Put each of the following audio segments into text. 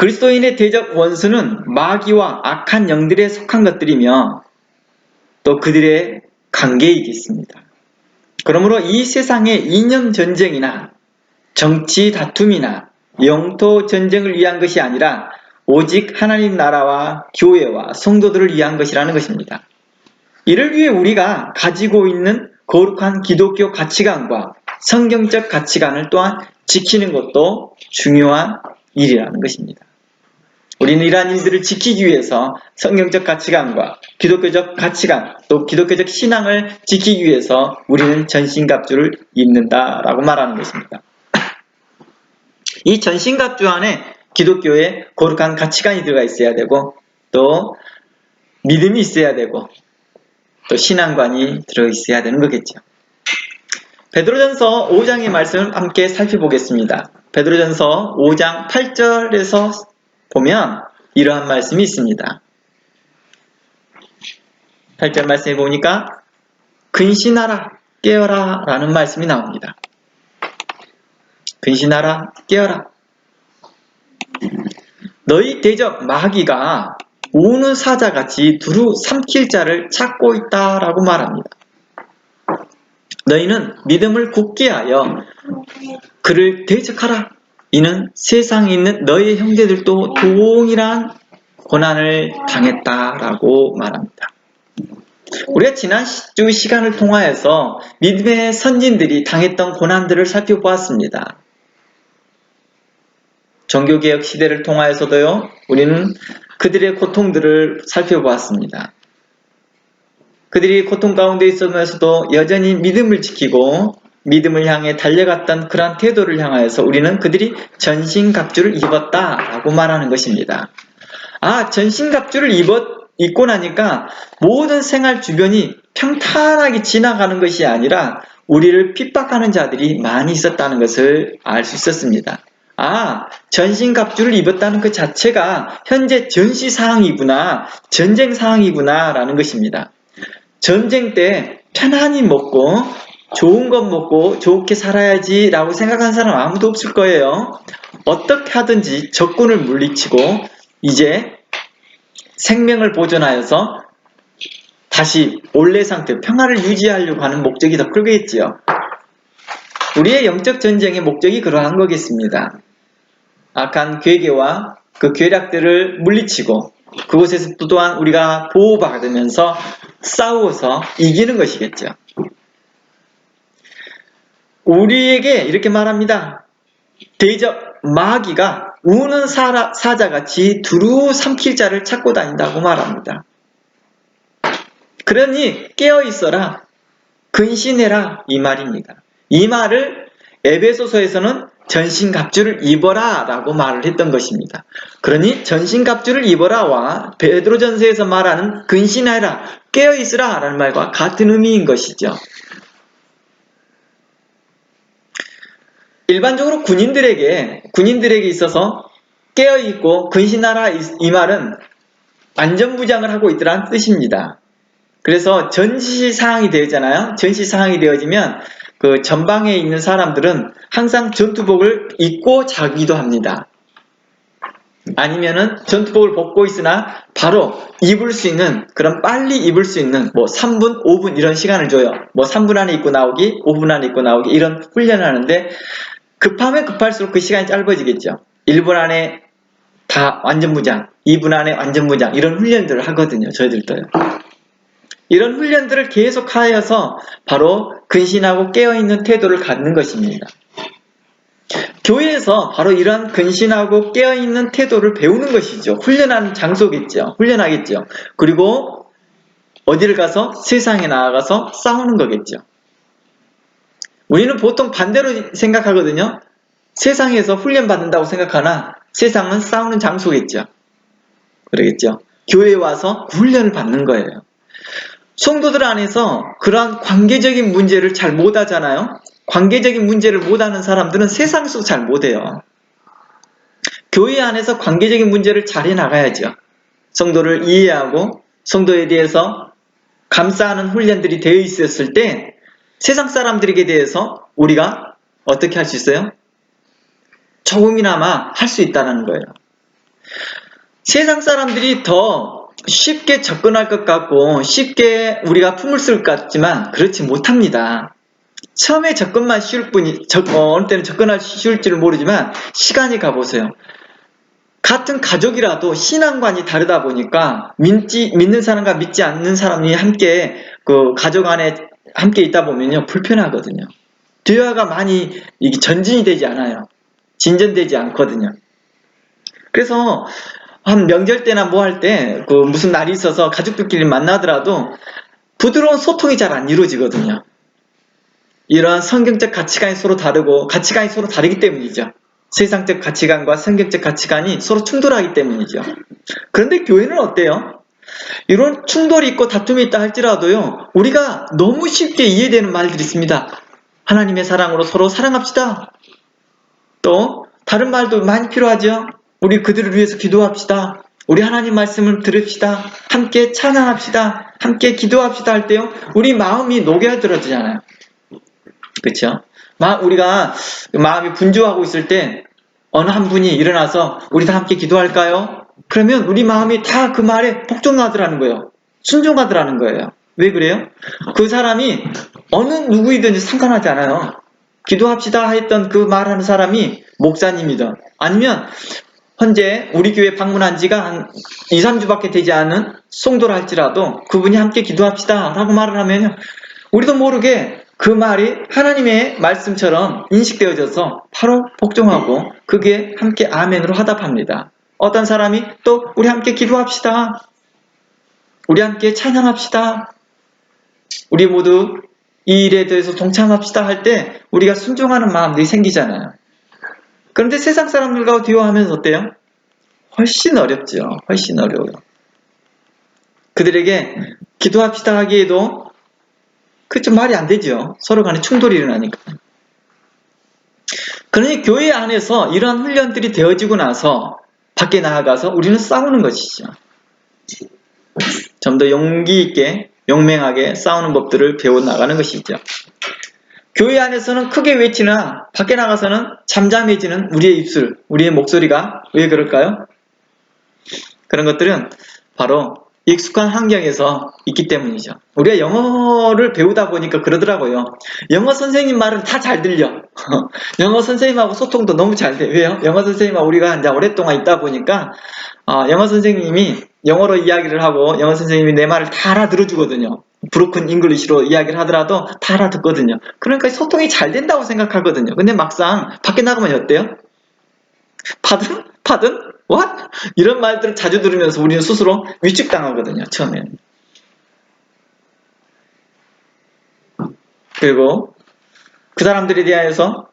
그리스도인의 대적 원수는 마귀와 악한 영들에 속한 것들이며 또 그들의 관계이겠습니다. 그러므로 이 세상의 이념 전쟁이나 정치 다툼이나 영토 전쟁을 위한 것이 아니라 오직 하나님 나라와 교회와 성도들을 위한 것이라는 것입니다. 이를 위해 우리가 가지고 있는 거룩한 기독교 가치관과 성경적 가치관을 또한 지키는 것도 중요한 일이라는 것입니다. 우리는 이러한 일들을 지키기 위해서 성경적 가치관과 기독교적 가치관, 또 기독교적 신앙을 지키기 위해서 우리는 전신갑주를 입는다라고 말하는 것입니다. 이 전신갑주 안에 기독교의 거룩한 가치관이 들어가 있어야 되고, 또 믿음이 있어야 되고, 또 신앙관이 들어 있어야 되는 거겠죠. 베드로전서 5장의 말씀을 함께 살펴보겠습니다. 베드로전서 5장 8절에서 보면 이러한 말씀이 있습니다. 8절 말씀에 보니까 근신하라 깨어라 라는 말씀이 나옵니다. 근신하라 깨어라. 너희 대적 마귀가 우는 사자같이 두루 삼킬 자를 찾고 있다라고 말합니다. 너희는 믿음을 굳게 하여 그를 대적하라. 이는 세상에 있는 너희 형제들도 동일한 고난을 당했다라고 말합니다. 우리가 지난주 시간을 통하여서 믿음의 선진들이 당했던 고난들을 살펴보았습니다. 종교개혁 시대를 통하여서도요, 우리는 그들의 고통들을 살펴보았습니다. 그들이 고통 가운데 있으면서도 여전히 믿음을 지키고 믿음을 향해 달려갔던 그러한 태도를 향하여서 우리는 그들이 전신갑주를 입었다라고 말하는 것입니다. 전신갑주를 입고 나니까 모든 생활 주변이 평탄하게 지나가는 것이 아니라 우리를 핍박하는 자들이 많이 있었다는 것을 알 수 있었습니다. 전신갑주를 입었다는 그 자체가 현재 전시상황이구나, 전쟁 상황이구나 라는 것입니다. 전쟁 때 편안히 먹고 좋은 것 먹고 좋게 살아야지 라고 생각하는 사람 아무도 없을 거예요. 어떻게 하든지 적군을 물리치고 이제 생명을 보존하여서 다시 원래 상태, 평화를 유지하려고 하는 목적이 더 크겠지요. 우리의 영적 전쟁의 목적이 그러한 거겠습니다. 악한 괴계와 그 괴략들을 물리치고 그곳에서 또한 우리가 보호받으면서 싸워서 이기는 것이겠죠. 우리에게 이렇게 말합니다. 대적 마귀가 우는 사자같이 두루 삼킬 자를 찾고 다닌다고 말합니다. 그러니 깨어있어라, 근신해라 이 말입니다. 이 말을 에베소서에서는 전신갑주를 입어라 라고 말을 했던 것입니다. 그러니 전신갑주를 입어라와 베드로전서에서 말하는 근신해라, 깨어있으라 라는 말과 같은 의미인 것이죠. 일반적으로 군인들에게 있어서 깨어있고 근신하라 이 말은 안전무장을 하고 있더라는 뜻입니다. 그래서 전시사항이 되잖아요. 전시사항이 되어지면 그 전방에 있는 사람들은 항상 전투복을 입고 자기도 합니다. 아니면은 전투복을 벗고 있으나 바로 입을 수 있는, 그럼 빨리 입을 수 있는 3분, 5분 이런 시간을 줘요. 3분 안에 입고 나오기, 5분 안에 입고 나오기 이런 훈련을 하는데 급하면 급할수록 그 시간이 짧아지겠죠. 1분 안에 다 완전무장, 2분 안에 완전무장 이런 훈련들을 하거든요. 저희들도요. 이런 훈련들을 계속 하여서 바로 근신하고 깨어있는 태도를 갖는 것입니다. 교회에서 바로 이런 근신하고 깨어있는 태도를 배우는 것이죠. 훈련하는 장소겠죠. 훈련하겠죠. 그리고 어디를 가서 세상에 나아가서 싸우는 거겠죠. 우리는 보통 반대로 생각하거든요. 세상에서 훈련받는다고 생각하나 세상은 싸우는 장소겠죠. 그러겠죠. 교회에 와서 훈련을 받는 거예요. 성도들 안에서 그러한 관계적인 문제를 잘 못하잖아요. 관계적인 문제를 못하는 사람들은 세상에서도 잘 못해요. 교회 안에서 관계적인 문제를 잘 해나가야죠. 성도를 이해하고 성도에 대해서 감싸는 훈련들이 되어 있었을 때 세상 사람들에게 대해서 우리가 어떻게 할 수 있어요? 조금이나마 할 수 있다는 거예요. 세상 사람들이 더 쉽게 접근할 것 같고 쉽게 우리가 품을 수 것 같지만 그렇지 못합니다. 처음에 접근만 쉬울 뿐이 어느 때는 접근하기 쉬울지를 모르지만 시간이 가보세요. 같은 가족이라도 신앙관이 다르다 보니까 믿는 사람과 믿지 않는 사람이 함께 그 가족 안에 함께 있다 보면요 불편하거든요. 대화가 많이 이게 전진이 되지 않아요. 진전되지 않거든요. 그래서 한 명절 때나 뭐 할 때 그 무슨 날이 있어서 가족들끼리 만나더라도 부드러운 소통이 잘 안 이루어지거든요. 이러한 성경적 가치관이 서로 다르고 가치관이 서로 다르기 때문이죠. 세상적 가치관과 성경적 가치관이 서로 충돌하기 때문이죠. 그런데 교회는 어때요? 이런 충돌이 있고 다툼이 있다 할지라도요, 우리가 너무 쉽게 이해되는 말들이 있습니다. 하나님의 사랑으로 서로 사랑합시다. 또 다른 말도 많이 필요하죠. 우리 그들을 위해서 기도합시다. 우리 하나님 말씀을 들읍시다. 함께 찬양합시다. 함께 기도합시다 할 때요, 우리 마음이 녹여들어지잖아요. 그렇죠? 우리가 마음이 분주하고 있을 때 어느 한 분이 일어나서 우리 다 함께 기도할까요? 그러면 우리 마음이 다 그 말에 복종하더라는 거예요. 순종하더라는 거예요. 왜 그래요? 그 사람이 어느 누구이든지 상관하지 않아요. 기도합시다 했던 그 말하는 사람이 목사님이든 아니면 현재 우리 교회 방문한 지가 한 2, 3주밖에 되지 않은 성도라 할지라도 그분이 함께 기도합시다 라고 말을 하면 우리도 모르게 그 말이 하나님의 말씀처럼 인식되어져서 바로 복종하고 그게 함께 아멘으로 화답합니다. 어떤 사람이 또 우리 함께 기도합시다. 우리 함께 찬양합시다. 우리 모두 이 일에 대해서 동참합시다 할 때 우리가 순종하는 마음들이 생기잖아요. 그런데 세상 사람들과 대화하면서 어때요? 훨씬 어렵죠. 훨씬 어려워요. 그들에게 기도합시다 하기에도 그 좀 말이 안 되죠. 서로 간에 충돌이 일어나니까. 그러니 교회 안에서 이러한 훈련들이 되어지고 나서 밖에 나아가서 우리는 싸우는 것이죠. 좀 더 용기 있게 용맹하게 싸우는 법들을 배워나가는 것이죠. 교회 안에서는 크게 외치나 밖에 나가서는 잠잠해지는 우리의 입술, 우리의 목소리가 왜 그럴까요? 그런 것들은 바로 익숙한 환경에서 있기 때문이죠. 우리가 영어를 배우다 보니까 그러더라고요. 영어 선생님 말은 다 잘 들려. 영어 선생님하고 소통도 너무 잘 돼. 왜요? 영어 선생님하고 우리가 이제 오랫동안 있다 보니까 영어 선생님이 영어로 이야기를 하고 영어 선생님이 내 말을 다 알아들어주거든요. 브로큰 잉글리시로 이야기를 하더라도 다 알아듣거든요. 그러니까 소통이 잘 된다고 생각하거든요. 근데 막상 밖에 나가면 어때요? Pardon? Pardon? What? 이런 말들을 자주 들으면서 우리는 스스로 위축당하거든요. 처음에는. 그리고 그 사람들에 대해서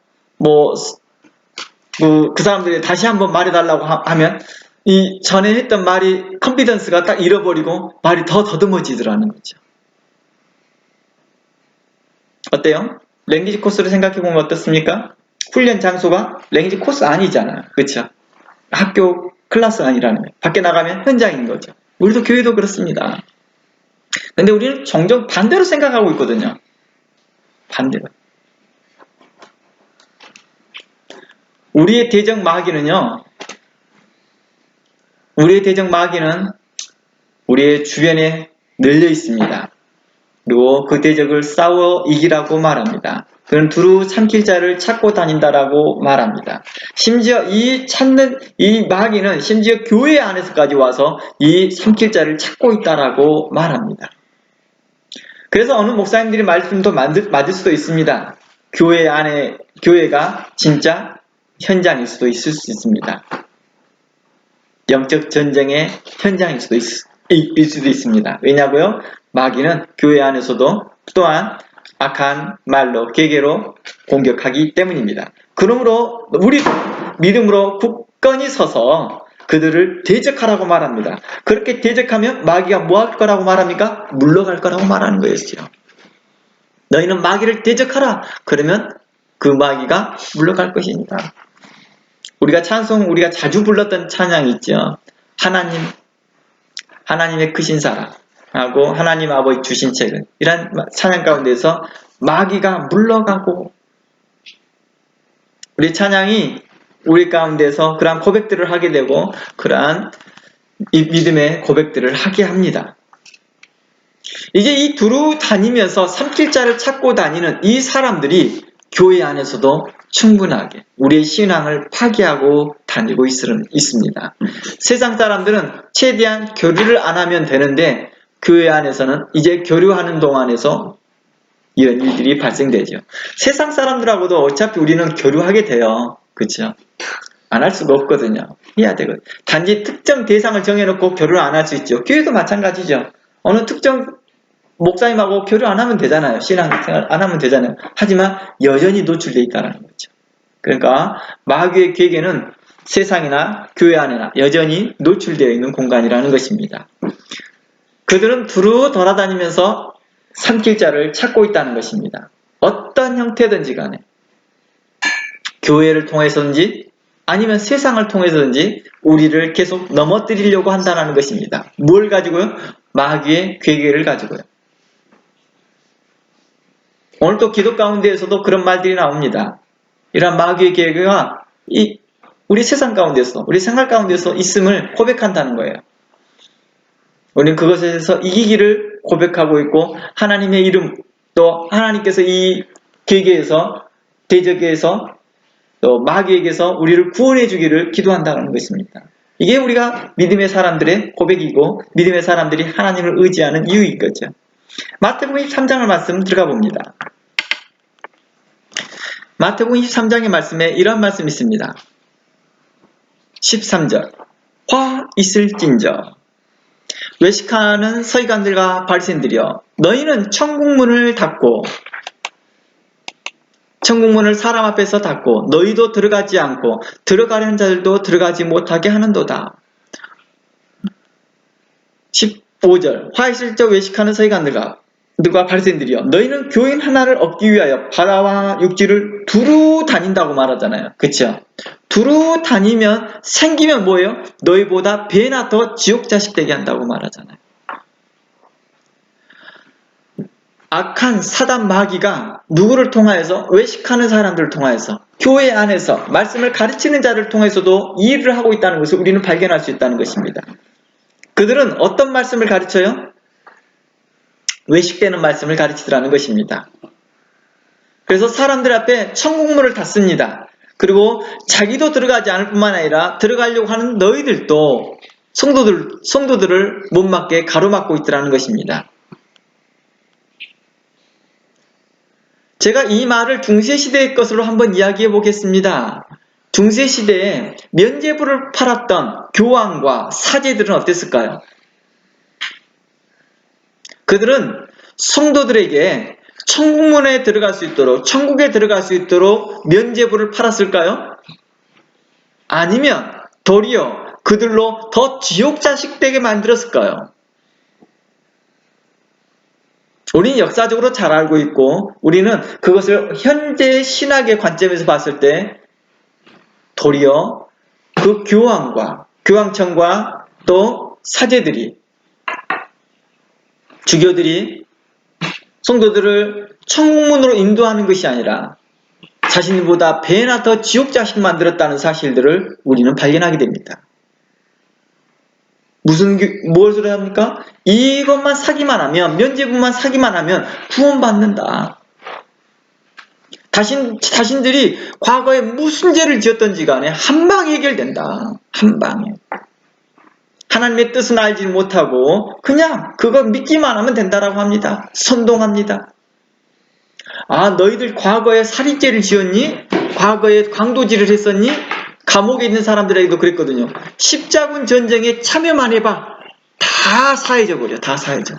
그 사람들이 다시 한번 말해달라고 하면 이 전에 했던 말이 컨피던스가 딱 잃어버리고 말이 더 더듬어지더라는 거죠. 어때요? 랭귀지 코스를 생각해보면 어떻습니까? 훈련 장소가 랭귀지 코스 아니잖아요. 그렇죠? 학교 클래스 아니라는 거예요. 밖에 나가면 현장인 거죠. 우리도 교회도 그렇습니다. 근데 우리는 종종 반대로 생각하고 있거든요. 반대로. 우리의 대적 마귀는요. 우리의 대적 마귀는 우리의 주변에 널려 있습니다. 그리고 그 대적을 싸워 이기라고 말합니다. 그는 두루 삼킬 자를 찾고 다닌다라고 말합니다. 심지어 이 마귀는 심지어 교회 안에서까지 와서 이 삼킬 자를 찾고 있다라고 말합니다. 그래서 어느 목사님들이 말씀도 맞을 수도 있습니다. 교회가 진짜 현장일 수도 있을 수 있습니다. 영적 전쟁의 현장일 수도 있습니다. 왜냐고요? 마귀는 교회 안에서도 또한 악한 말로 계계로 공격하기 때문입니다. 그러므로 우리 믿음으로 굳건히 서서 그들을 대적하라고 말합니다. 그렇게 대적하면 마귀가 뭐 할 거라고 말합니까? 물러갈 거라고 말하는 거였죠. 너희는 마귀를 대적하라. 그러면 그 마귀가 물러갈 것입니다. 우리가 우리가 자주 불렀던 찬양이 있죠. 하나님의 크신 사랑하고 하나님 아버지 주신 책은 이런 찬양 가운데서 마귀가 물러가고 우리 찬양이 우리 가운데서 그러한 고백들을 하게 되고 그러한 이 믿음의 고백들을 하게 합니다. 이제 이 두루 다니면서 삼킬자를 찾고 다니는 이 사람들이 교회 안에서도 충분하게 우리의 신앙을 파괴하고 다니고 있습니다. 세상 사람들은 최대한 교류를 안 하면 되는데 교회 안에서는 이제 교류하는 동안에서 이런 일들이 발생되죠. 세상 사람들하고도 어차피 우리는 교류하게 돼요. 그렇죠? 안 할 수가 없거든요. 해야 되거든요. 단지 특정 대상을 정해놓고 교류를 안 할 수 있죠. 교회도 마찬가지죠. 어느 특정 목사님하고 교류 안 하면 되잖아요. 신앙생활 안 하면 되잖아요. 하지만 여전히 노출되어 있다는 거죠. 그러니까 마귀의 계계는 세상이나 교회 안에나 여전히 노출되어 있는 공간이라는 것입니다. 그들은 두루 돌아다니면서 삼킬자를 찾고 있다는 것입니다. 어떤 형태든지 간에 교회를 통해서든지 아니면 세상을 통해서든지 우리를 계속 넘어뜨리려고 한다는 것입니다. 뭘 가지고요? 마귀의 괴계를 가지고요. 오늘 또 기도 가운데에서도 그런 말들이 나옵니다. 이러한 마귀의 계획가 우리 세상 가운데서, 우리 생활 가운데서 있음을 고백한다는 거예요. 우리는 그것에서 이기기를 고백하고 있고 하나님의 이름, 또 하나님께서 이 계획에서, 대적에서, 또 마귀에게서 우리를 구원해 주기를 기도한다는 것입니다. 이게 우리가 믿음의 사람들의 고백이고 믿음의 사람들이 하나님을 의지하는 이유인 거죠. 마태복음 23장을 말씀 들어가 봅니다. 마태복음 23장의 말씀에 이런 말씀이 있습니다. 13절 화 있을진저 외식하는 서기관들과 바리새인들이여 너희는 천국문을 닫고 천국문을 사람 앞에서 닫고 너희도 들어가지 않고 들어가려는 자들도 들어가지 못하게 하는도다. 15절 화 있을 적 외식하는 서기관들과 바리새인들이여 너희는 교인 하나를 얻기 위하여 바다와 육지를 두루 다닌다고 말하잖아요. 그쵸? 두루 다니면 생기면 뭐예요? 너희보다 배나 더 지옥 자식 되게 한다고 말하잖아요. 악한 사단 마귀가 누구를 통하여서 외식하는 사람들을 통하여서 교회 안에서 말씀을 가르치는 자를 통해서도 이 일을 하고 있다는 것을 우리는 발견할 수 있다는 것입니다. 그들은 어떤 말씀을 가르쳐요? 외식되는 말씀을 가르치더라는 것입니다. 그래서 사람들 앞에 천국문을 닫습니다. 그리고 자기도 들어가지 않을 뿐만 아니라 들어가려고 하는 너희들도 성도들을 못 맞게 가로막고 있더라는 것입니다. 제가 이 말을 중세시대의 것으로 한번 이야기해 보겠습니다. 중세시대에 면죄부를 팔았던 교황과 사제들은 어땠을까요? 그들은 성도들에게 천국문에 들어갈 수 있도록, 천국에 들어갈 수 있도록 면죄부를 팔았을까요? 아니면 도리어 그들로 더 지옥 자식 되게 만들었을까요? 우리는 역사적으로 잘 알고 있고 우리는 그것을 현재 신학의 관점에서 봤을 때 도리어 그 교황과 교황청과 또 사제들이 주교들이 성도들을 천국문으로 인도하는 것이 아니라 자신보다 배나 더 지옥 자식 만들었다는 사실들을 우리는 발견하게 됩니다. 무엇을 합니까? 이것만 사기만 하면, 면죄부만 사기만 하면 구원받는다. 자신들이 과거에 무슨 죄를 지었던지 간에 한 방에 해결된다. 한 방에. 하나님의 뜻은 알지 못하고 그냥 그거 믿기만 하면 된다라고 합니다. 선동합니다. 아, 너희들 과거에 살인죄를 지었니? 과거에 강도질을 했었니? 감옥에 있는 사람들에게도 그랬거든요. 십자군 전쟁에 참여만 해봐. 다 사해져 버려. 다 사해져.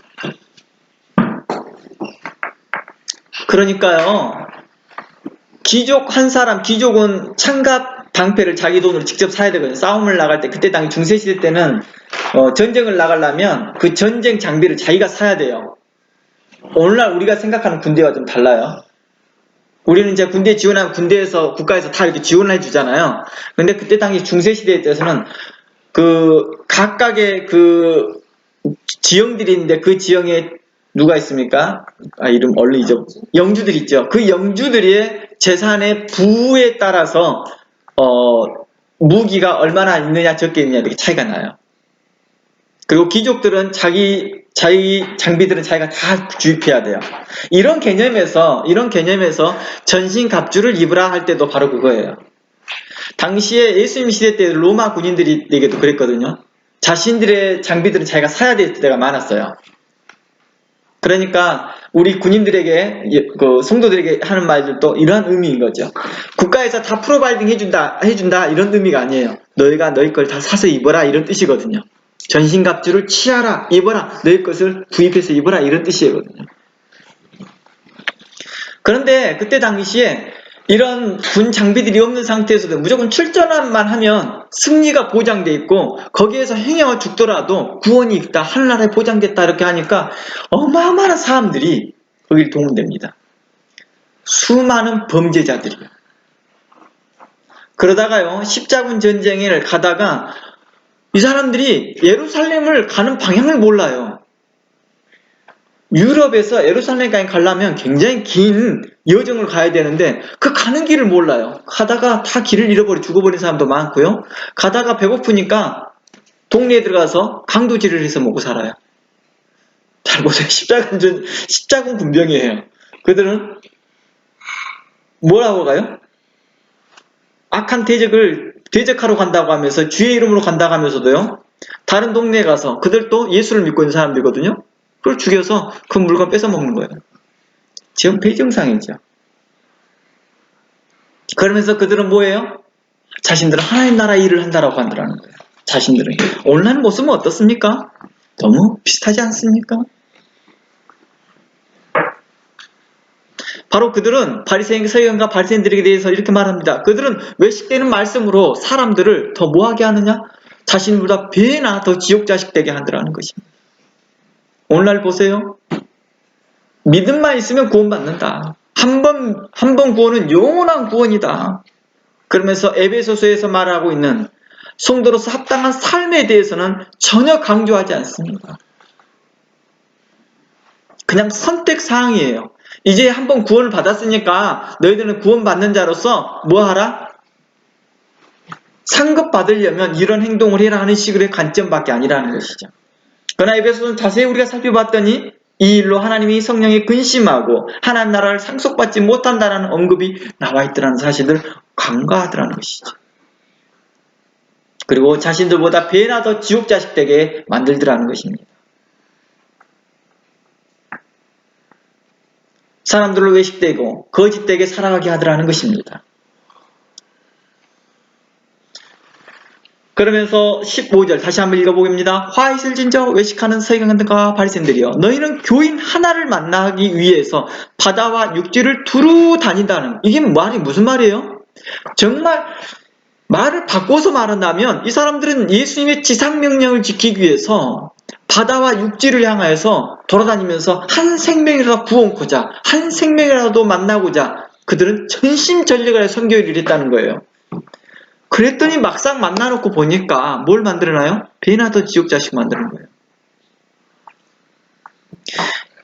그러니까요. 귀족은 창갑 방패를 자기 돈으로 직접 사야 되거든요. 싸움을 나갈 때, 그때 당시 중세시대 때는 전쟁을 나가려면 그 전쟁 장비를 자기가 사야 돼요. 오늘날 우리가 생각하는 군대와 좀 달라요. 우리는 이제 군대 지원하면 군대에서, 국가에서 다 이렇게 지원을 해주잖아요. 근데 그때 당시 중세시대에 대해서는 각각의 지형들이 있는데 그 지형에 누가 있습니까? 이름 얼른 영주들 있죠. 그 영주들의 재산의 부에 따라서 무기가 얼마나 있느냐 적게 있느냐 이렇게 차이가 나요. 그리고 귀족들은 자기 장비들은 자기가 다 주입해야 돼요. 이런 개념에서 전신갑주를 입으라 할 때도 바로 그거예요. 당시에 예수님 시대 때 로마 군인들에게도 그랬거든요. 자신들의 장비들은 자기가 사야 될 때가 많았어요. 그러니까 우리 군인들에게, 성도들에게 하는 말들도 이러한 의미인 거죠. 국가에서 다 프로바이딩 해준다 이런 의미가 아니에요. 너희가 너희 걸 다 사서 입어라 이런 뜻이거든요. 전신갑주를 취하라, 입어라, 너희 것을 구입해서 입어라 이런 뜻이거든요. 그런데 그때 당시에 이런 군 장비들이 없는 상태에서도 무조건 출전만 하면 승리가 보장돼 있고 거기에서 행여가 죽더라도 구원이 있다, 하늘나라에 보장됐다 이렇게 하니까 어마어마한 사람들이 거기를 동원됩니다. 수많은 범죄자들이요. 그러다가요, 십자군 전쟁을 가다가 이 사람들이 예루살렘을 가는 방향을 몰라요. 유럽에서 예루살렘까지 가려면 굉장히 긴 여정을 가야 되는데 그 가는 길을 몰라요. 가다가 다 길을 죽어버린 사람도 많고요. 가다가 배고프니까 동네에 들어가서 강도질을 해서 먹고 살아요. 잘 보세요. 십자군 군병이에요. 그들은 뭐라고 가요? 악한 대적하러 간다고 하면서 주의 이름으로 간다고 하면서도요. 다른 동네에 가서 그들도 예수를 믿고 있는 사람들이거든요. 그걸 죽여서 그 물건 뺏어 먹는 거예요. 지금 비정상이죠. 그러면서 그들은 뭐예요? 자신들은 하나님 나라 일을 한다라고 한다는 거예요. 자신들은. 오늘날 모습은 어떻습니까? 너무 비슷하지 않습니까? 바로 그들은 서기관과 바리새인들에게 대해서 이렇게 말합니다. 그들은 외식되는 말씀으로 사람들을 더 뭐하게 하느냐? 자신보다 배나 더 지옥 자식 되게 하더라는 것입니다. 오늘날 보세요. 믿음만 있으면 구원받는다. 한 번 구원은 영원한 구원이다. 그러면서 에베소서에서 말하고 있는 성도로서 합당한 삶에 대해서는 전혀 강조하지 않습니다. 그냥 선택사항이에요. 이제 한번 구원을 받았으니까 너희들은 구원받는 자로서 뭐 하라? 상급 받으려면 이런 행동을 해라 하는 식의 관점밖에 아니라는 것이죠. 그러나 에베소서는 자세히 우리가 살펴봤더니 이 일로 하나님이 성령에 근심하고 하나님 나라를 상속받지 못한다는 언급이 나와 있더라는 사실을 간과하더라는 것이죠. 그리고 자신들보다 배나 더 지옥 자식 되게 만들더라는 것입니다. 사람들로 외식되고 거짓되게 살아가게 하더라는 것입니다. 그러면서 15절 다시 한번 읽어보겠습니다. 화 있을진저 외식하는 서기관들과 바리새인들이여 너희는 교인 하나를 만나기 위해서 바다와 육지를 두루 다닌다는, 이게 말이 무슨 말이에요? 정말 말을 바꿔서 말한다면 이 사람들은 예수님의 지상명령을 지키기 위해서 바다와 육지를 향하여서 돌아다니면서 한 생명이라도 구원코자, 한 생명이라도 만나고자 그들은 전심전력을 해 선교 일을 했다는 거예요. 그랬더니 막상 만나놓고 보니까 뭘 만들어놔요? 배나 더 지옥 자식 만드는 거예요.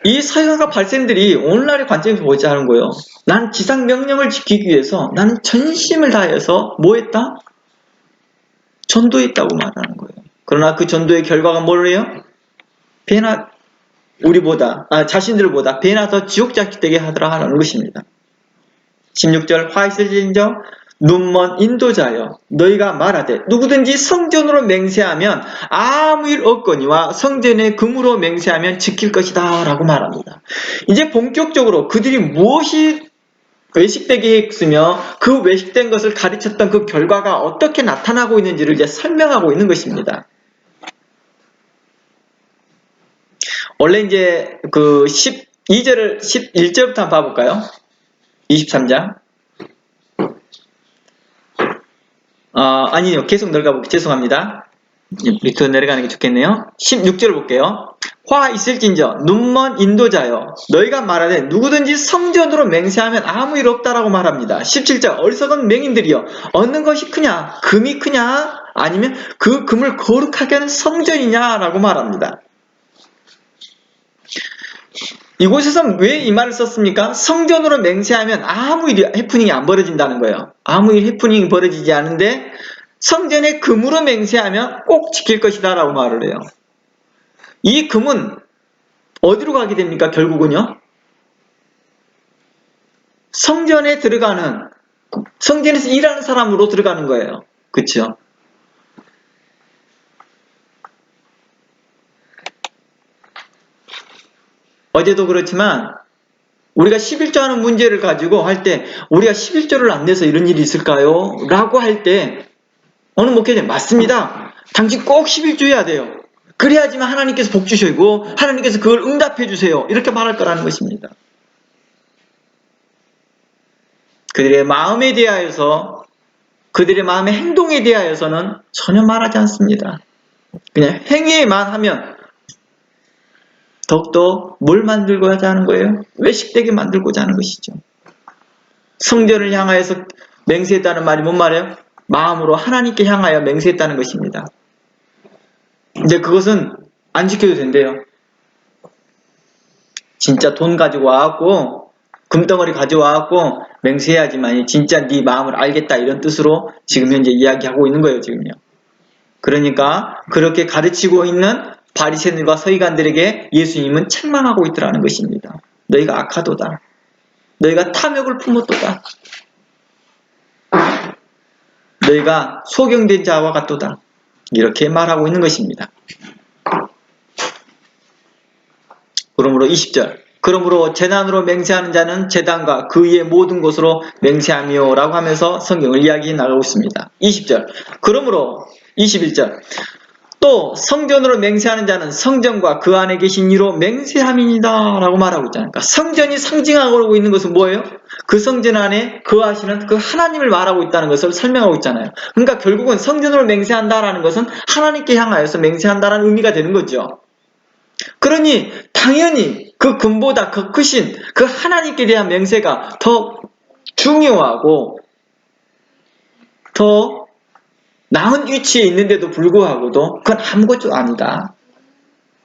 이 서기관과 바리새인들이 오늘날의 관점에서 보자 하는 거예요. 난 지상 명령을 지키기 위해서 나는 전심을 다해서 뭐 했다? 전도했다고 말하는 거예요. 그러나 그 전도의 결과가 뭐래요? 배나 자신들보다 배나 더 지옥 자식 되게 하더라 하는 것입니다. 16절 화 있을진저 눈먼 인도자여 너희가 말하되 누구든지 성전으로 맹세하면 아무 일 없거니와 성전의 금으로 맹세하면 지킬 것이다 라고 말합니다. 이제 본격적으로 그들이 무엇이 외식되게 했으며 그 외식된 것을 가르쳤던 그 결과가 어떻게 나타나고 있는지를 이제 설명하고 있는 것입니다. 원래 이제 그 11절부터 한번 봐볼까요? 23장. 아니요. 계속 내려가볼게요. 죄송합니다. 밑으로 내려가는 게 좋겠네요. 16절 볼게요. 화 있을진저 눈먼 인도자여 너희가 말하되 누구든지 성전으로 맹세하면 아무 일 없다라고 말합니다. 17절 어리석은 맹인들이여 얻는 것이 크냐? 금이 크냐? 아니면 그 금을 거룩하게 하는 성전이냐? 라고 말합니다. 이곳에서 왜 이 말을 썼습니까? 성전으로 맹세하면 아무 일 해프닝이 안 벌어진다는 거예요. 아무 일 해프닝이 벌어지지 않은데 성전의 금으로 맹세하면 꼭 지킬 것이다 라고 말을 해요. 이 금은 어디로 가게 됩니까? 결국은요. 성전에 들어가는, 성전에서 일하는 사람으로 들어가는 거예요. 그렇죠? 어제도 그렇지만 우리가 11조 하는 문제를 가지고 할 때 우리가 11조를 안 내서 이런 일이 있을까요? 라고 할 때 어느 목회자님 맞습니다. 당신 꼭 11조 해야 돼요. 그래야지만 하나님께서 복 주시고 하나님께서 그걸 응답해 주세요. 이렇게 말할 거라는 것입니다. 그들의 마음에 대하여서 그들의 마음의 행동에 대하여서는 전혀 말하지 않습니다. 그냥 행위만 하면 더욱더 뭘 만들고자 하는 거예요? 외식되게 만들고자 하는 것이죠. 성전을 향하여서 맹세했다는 말이 뭔 말이에요? 마음으로 하나님께 향하여 맹세했다는 것입니다. 근데 그것은 안 지켜도 된대요. 진짜 돈 가지고 와갖고 금덩어리 가져와갖고 맹세해야지만 진짜 네 마음을 알겠다 이런 뜻으로 지금 현재 이야기하고 있는 거예요. 지금요. 그러니까 그렇게 가르치고 있는 바리새인들과 서기관들에게 예수님은 책망하고 있더라는 것입니다. 너희가 악하도다. 너희가 탐욕을 품었도다. 너희가 소경된 자와 같도다. 이렇게 말하고 있는 것입니다. 그러므로 20절 그러므로 제단으로 맹세하는 자는 제단과 그 위의 모든 곳으로 맹세하며 라고 하면서 성경을 이야기해 나가고 있습니다. 20절 그러므로 21절 또 성전으로 맹세하는 자는 성전과 그 안에 계신 이로 맹세함이니이다 라고 말하고 있잖아요. 그러니까 성전이 상징하고 있는 것은 뭐예요? 그 성전 안에 거하시는 그 하나님을 말하고 있다는 것을 설명하고 있잖아요. 그러니까 결국은 성전으로 맹세한다라는 것은 하나님께 향하여서 맹세한다라는 의미가 되는 거죠. 그러니 당연히 그 금보다 더 크신 그 하나님께 대한 맹세가 더 중요하고 더 나은 위치에 있는데도 불구하고도 그건 아무것도 아니다.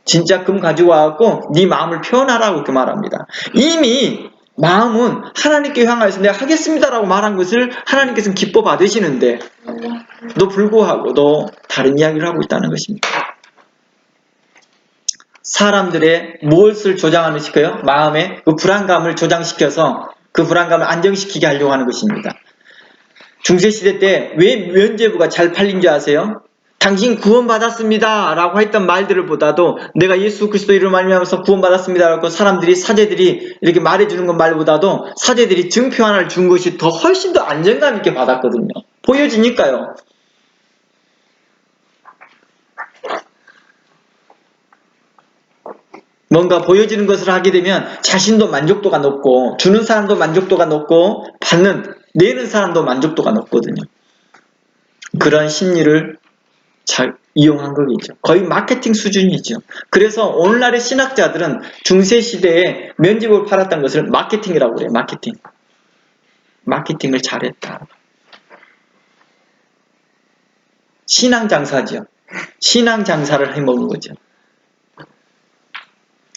진짜 금 가지고 와갖고 네 마음을 표현하라고 이렇게 말합니다. 이미 마음은 하나님께 향하여서 내가 하겠습니다라고 말한 것을 하나님께서는 기뻐 받으시는데 도 불구하고도 다른 이야기를 하고 있다는 것입니다. 사람들의 무엇을 조장하는 시켜요? 마음의 그 불안감을 조장시켜서 그 불안감을 안정시키게 하려고 하는 것입니다. 중세시대 때 왜 면죄부가 잘 팔린 줄 아세요? 당신 구원받았습니다 라고 했던 말들을 보다도 내가 예수 그리스도 이름을 말미암아서 구원받았습니다 라고 사람들이 사제들이 이렇게 말해주는 것 말보다도 사제들이 증표 하나를 준 것이 더 훨씬 더 안정감 있게 받았거든요. 보여지니까요. 뭔가 보여지는 것을 하게 되면 자신도 만족도가 높고 주는 사람도 만족도가 높고 내는 사람도 만족도가 높거든요. 그런 심리를 잘 이용한 거겠죠. 거의 마케팅 수준이죠. 그래서 오늘날의 신학자들은 중세시대에 면집을 팔았던 것을 마케팅이라고 그래요. 마케팅. 마케팅을 잘했다. 신앙장사죠. 신앙장사를 해먹은 거죠.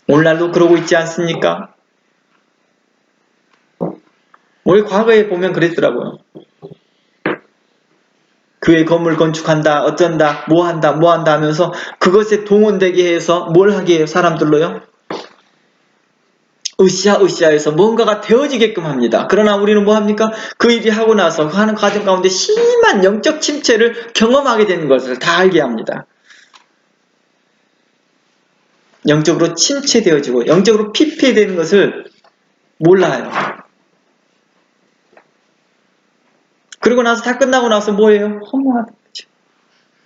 오늘날도 그러고 있지 않습니까? 우리 과거에 보면 그랬더라고요. 교회 건물 건축한다, 어쩐다, 뭐 한다 하면서 그것에 동원되게 해서 뭘 하게 해요? 사람들로요? 으쌰으쌰해서 뭔가가 되어지게끔 합니다. 그러나 우리는 뭐 합니까? 그 일이 하고 나서 그 하는 과정 가운데 심한 영적 침체를 경험하게 되는 것을 다 알게 합니다. 영적으로 침체되어지고 영적으로 피폐되는 것을 몰라요. 그리고 나서 다 끝나고 나서 뭐예요? 허무하다.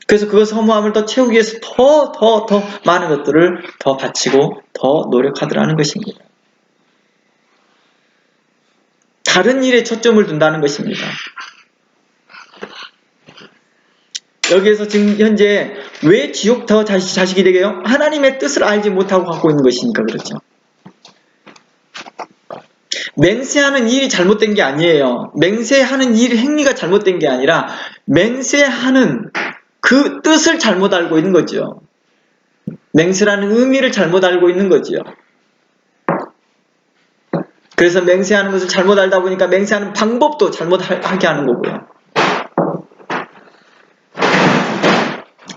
그래서 그것을 허무함을 더 채우기 위해서 더 많은 것들을 더 바치고 더 노력하더라는 것입니다. 다른 일에 초점을 둔다는 것입니다. 여기에서 지금 현재 왜 지옥 더 자식이 되게요? 하나님의 뜻을 알지 못하고 갖고 있는 것이니까 그렇죠. 맹세하는 일이 잘못된 게 아니에요. 맹세하는 일 행위가 잘못된 게 아니라 맹세하는 그 뜻을 잘못 알고 있는 거죠. 맹세라는 의미를 잘못 알고 있는 거죠. 그래서 맹세하는 것을 잘못 알다 보니까 맹세하는 방법도 잘못하게 하는 거고요.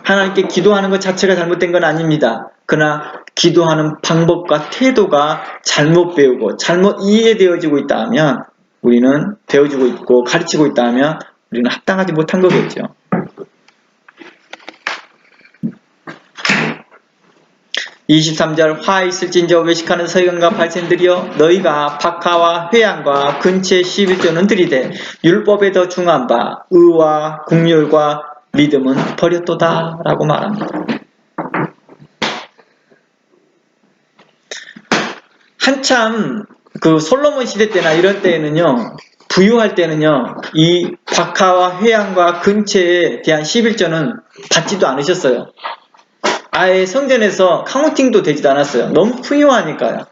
하나님께 기도하는 것 자체가 잘못된 건 아닙니다. 그러나 기도하는 방법과 태도가 잘못 배우고 잘못 이해되어지고 있다면 우리는 배워지고 있고 가르치고 있다면 우리는 합당하지 못한 거겠죠. 23절 화 있을진저 외식하는 서기관과 바리새인들이여 너희가 박하와 회양과 근체 11조는 들이되 율법에 더 중한 바 의와 국률과 믿음은 버렸도다 라고 말합니다. 한참 그 솔로몬 시대 때나 이런 때에는요, 부유할 때는요, 이 박하와 회양과 근체에 대한 11조는 받지도 않으셨어요. 아예 성전에서 카운팅도 되지도 않았어요. 너무 풍요하니까요.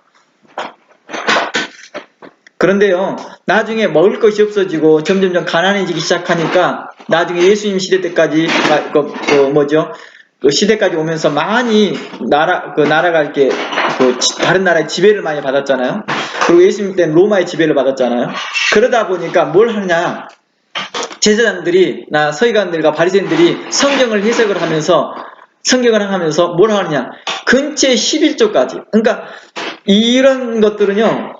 그런데요, 나중에 먹을 것이 없어지고 점점점 가난해지기 시작하니까 나중에 예수님 시대 때까지 그 시대까지 오면서 많이 나라가 이렇게 다른 나라의 지배를 많이 받았잖아요. 그리고 예수님 때는 로마의 지배를 받았잖아요. 그러다 보니까 뭘 하느냐, 제사장들이 서기관들과 바리새인들이 성경을 해석을 하면서 뭘 하느냐, 근체 11조까지. 그러니까 이런 것들은요,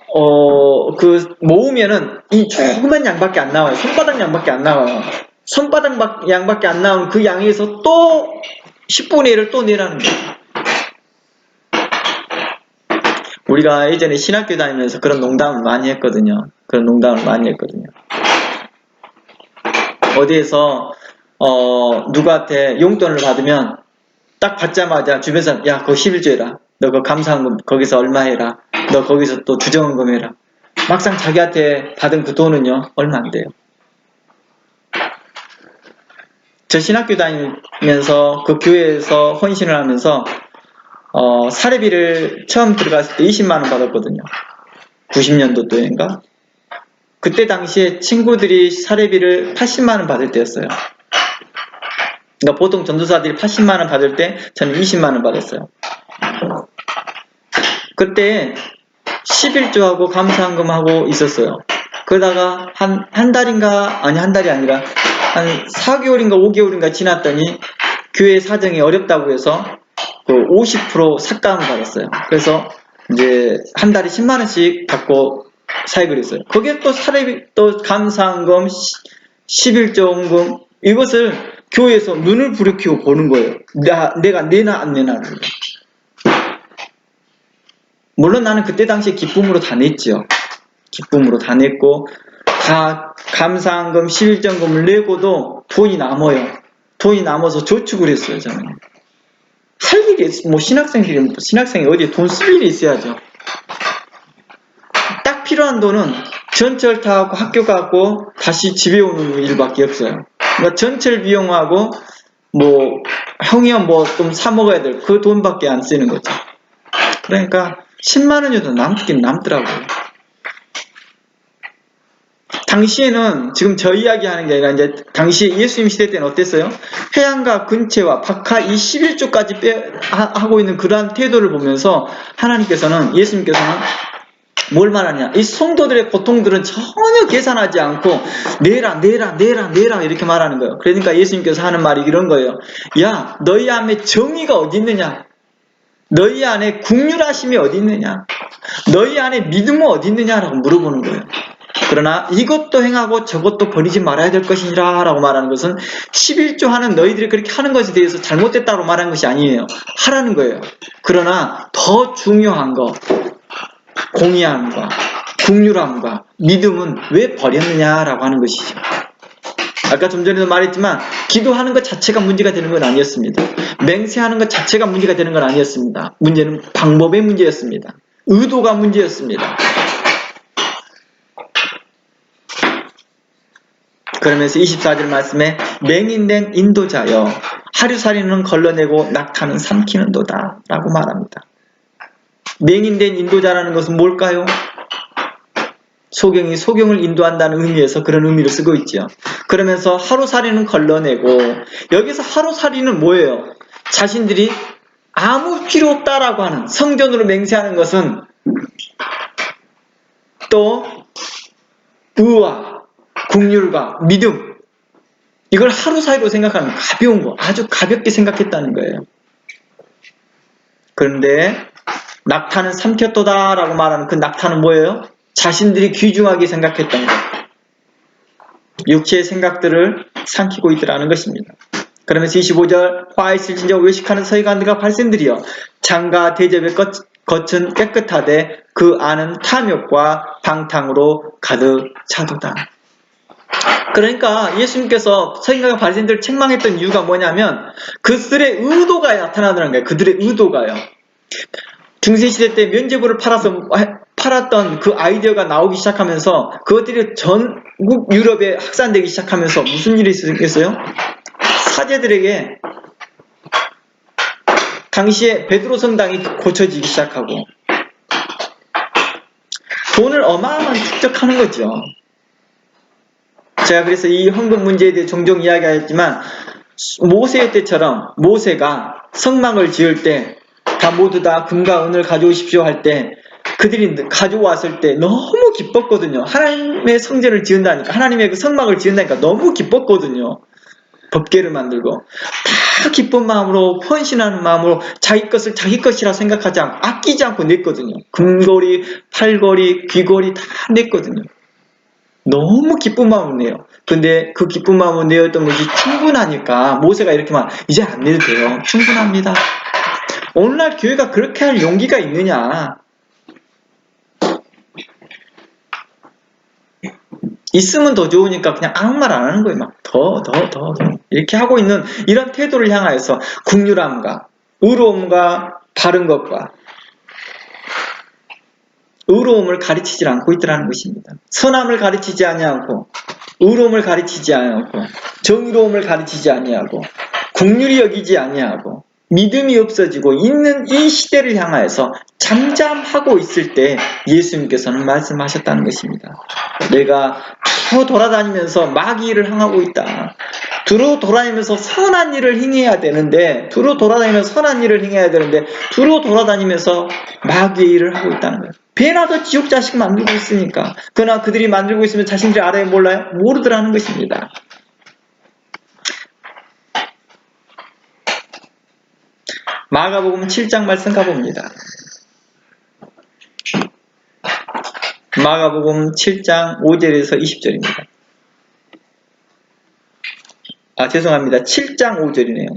모으면은 이 조그만 양밖에 안 나와요. 손바닥 양밖에 안 나와요. 손바닥 양밖에 안 나온 그 양에서 또 10분의 1을 또 내라는 거예요. 우리가 예전에 신학교 다니면서 그런 농담을 많이 했거든요. 어디에서 누구한테 용돈을 받으면 딱 받자마자 주변 사람, 야, 그거 11조 해라. 너 그거 감사한금 거기서 얼마 해라. 너 거기서 또 주정헌금 해라. 막상 자기한테 받은 그 돈은요, 얼마 안 돼요. 저 신학교 다니면서 그 교회에서 헌신을 하면서 사례비를 처음 들어갔을 때 20만원 받았거든요. 90년도인가? 그때 당시에 친구들이 사례비를 80만원 받을 때였어요. 그러니까 보통 전도사들이 80만원 받을 때 저는 20만원 받았어요. 그때 11조하고 감사헌금하고 있었어요. 그러다가 한 달인가, 아니 한 달이 아니라 한 4개월인가 5개월인가 지났더니 교회 사정이 어렵다고 해서 그 50% 삭감을 받았어요. 그래서 이제 한 달에 10만원씩 받고 사역을 했어요. 거기에 또 사례비, 또 감사헌금, 11조헌금, 이것을 교회에서 눈을 부릅키고 보는 거예요. 내가 내나 안 내나. 물론 나는 그때 당시에 기쁨으로 다 냈죠. 기쁨으로 다 냈고, 다 감사헌금, 11조헌금을 내고도 돈이 남아요. 돈이 남아서 저축을 했어요, 저는. 살 일이, 신학생이 어디에 돈 쓸 일이 있어야죠. 딱 필요한 돈은 전철 타고 학교 가고 다시 집에 오는 일밖에 없어요. 그러니까 전철 비용하고 형이야 좀 사 먹어야 될 그 돈밖에 안 쓰는 거죠. 그러니까 10만원이라도 남긴 남더라고요. 당시에는 지금 저 이야기 하는 게 아니라 이제 당시 예수님 시대 때는 어땠어요? 회양과 근체와 박하 이 11조까지 하고 있는 그러한 태도를 보면서 예수님께서는 뭘 말하냐? 이 성도들의 고통들은 전혀 계산하지 않고 내라 이렇게 말하는 거예요. 그러니까 예수님께서 하는 말이 이런 거예요. 야, 너희 안에 정의가 어디 있느냐? 너희 안에 국률하심이 어디 있느냐? 너희 안에 믿음은 어디 있느냐라고 물어보는 거예요. 그러나 이것도 행하고 저것도 버리지 말아야 될 것이니라 라고 말하는 것은 11조 하는 너희들이 그렇게 하는 것에 대해서 잘못됐다고 말하는 것이 아니에요. 하라는 거예요. 그러나 더 중요한 거, 공의함과 국률함과 믿음은 왜 버렸느냐라고 하는 것이죠. 아까 좀 전에도 말했지만 기도하는 것 자체가 문제가 되는 건 아니었습니다. 맹세하는 것 자체가 문제가 되는 건 아니었습니다. 문제는 방법의 문제였습니다. 의도가 문제였습니다. 그러면서 24절 말씀에 맹인된 인도자여 하루살이는 걸러내고 낙타는 삼키는도다 라고 말합니다. 맹인된 인도자라는 것은 뭘까요? 소경을 인도한다는 의미에서 그런 의미를 쓰고 있죠. 그러면서 하루살이는 걸러내고, 여기서 하루살이는 뭐예요? 자신들이 아무 필요 없다라고 하는, 성전으로 맹세하는 것은 또 의와 긍휼과 믿음, 이걸 하루 사이로 생각하는 가벼운 거, 아주 가볍게 생각했다는 거예요. 그런데 낙타는 삼켰도다라고 말하는 그 낙타는 뭐예요? 자신들이 귀중하게 생각했던 것, 육체의 생각들을 삼키고 있더라는 것입니다. 그러면서 25절, 화 있을진저 외식하는 서기관들과 발생들이여 장과 대접의 겉은 깨끗하되 그 안은 탐욕과 방탕으로 가득 차도다. 그러니까 예수님께서 서기관과 바리새인들을 책망했던 이유가 뭐냐면 그들의 의도가 나타나더라는 거예요. 그들의 의도가요. 중세시대 때 면죄부를 팔았던 그 아이디어가 나오기 시작하면서 그것들이 전국 유럽에 확산되기 시작하면서 무슨 일이 있었겠어요? 사제들에게 당시에 베드로 성당이 고쳐지기 시작하고 돈을 어마어마한 축적하는 거죠. 제가 그래서 이 헌금 문제에 대해 종종 이야기하였지만 모세 때처럼 모세가 성막을 지을 때 다 모두 다 금과 은을 가져오십시오 할 때 그들이 가져왔을 때 너무 기뻤거든요. 하나님의 성전을 지은다니까, 하나님의 그 성막을 지은다니까 너무 기뻤거든요. 법궤를 만들고 다 기쁜 마음으로, 헌신하는 마음으로 자기 것을 자기 것이라 생각하지 않고 아끼지 않고 냈거든요. 금고리, 팔고리, 귀고리 다 냈거든요. 너무 기쁜 마음을 내요. 근데 그 기쁜 마음을 내었던 것이 충분하니까 모세가 이렇게 말, 이제 안 내도 돼요. 충분합니다. 오늘날 교회가 그렇게 할 용기가 있느냐? 있으면 더 좋으니까 그냥 아무 말 안 하는 거예요. 막 더 이렇게 하고 있는 이런 태도를 향하여서 긍휼함과 의로움과 바른 것과 의로움을 가르치지 않고 있더라는 것입니다. 선함을 가르치지 아니하고 의로움을 가르치지 아니하고 정의로움을 가르치지 아니하고 긍휼히 여기지 아니하고 믿음이 없어지고 있는 이 시대를 향하여서 잠잠하고 있을 때 예수님께서는 말씀하셨다는 것입니다. 내가 두루 돌아다니면서 마귀 일을 행하고 있다. 두루 돌아다니면서 선한 일을 행해야 되는데 두루 돌아다니면서 마귀의 일을 하고 있다는 거예요. 배나도 지옥 자식 만들고 있으니까. 그러나 그들이 만들고 있으면 자신들이 알아요? 몰라요? 모르더라는 것입니다. 마가복음 7장 말씀 가봅니다. 마가복음 7장 5절에서 20절입니다. 죄송합니다. 7장 5절이네요.